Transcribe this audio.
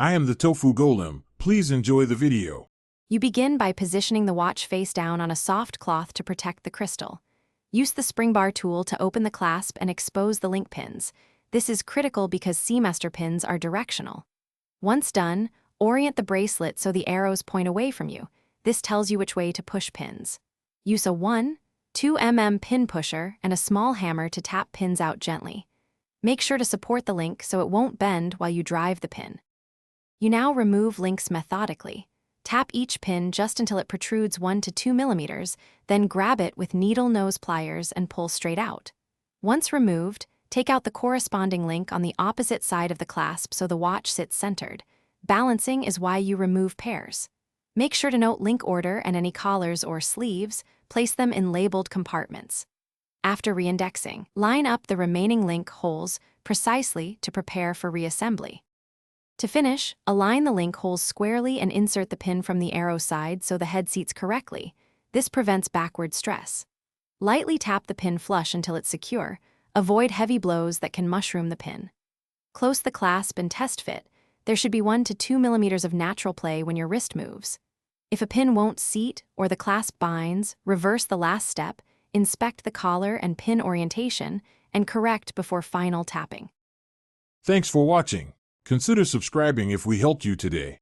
I am the Tofu Golem. Please enjoy the video. You begin by positioning the watch face down on a soft cloth to protect the crystal. Use the spring bar tool to open the clasp and expose the link pins. This is critical because Seamaster pins are directional. Once done, orient the bracelet so the arrows point away from you. This tells you which way to push pins. Use a 1-2 mm pin pusher and a small hammer to tap pins out gently. Make sure to support the link so it won't bend while you drive the pin. You now remove links methodically. Tap each pin just until it protrudes 1 to 2 millimeters, then grab it with needle nose pliers and pull straight out. Once removed, take out the corresponding link on the opposite side of the clasp so the watch sits centered. Balancing is why you remove pairs. Make sure to note link order and any collars or sleeves, place them in labeled compartments. After reindexing, line up the remaining link holes precisely to prepare for reassembly. To finish, align the link holes squarely and insert the pin from the arrow side so the head seats correctly. This prevents backward stress. Lightly tap the pin flush until it's secure. Avoid heavy blows that can mushroom the pin. Close the clasp and test fit. There should be 1 to 2 millimeters of natural play when your wrist moves. If a pin won't seat or the clasp binds, reverse the last step, inspect the collar and pin orientation, and correct before final tapping. Thanks for watching. Consider subscribing if we helped you today.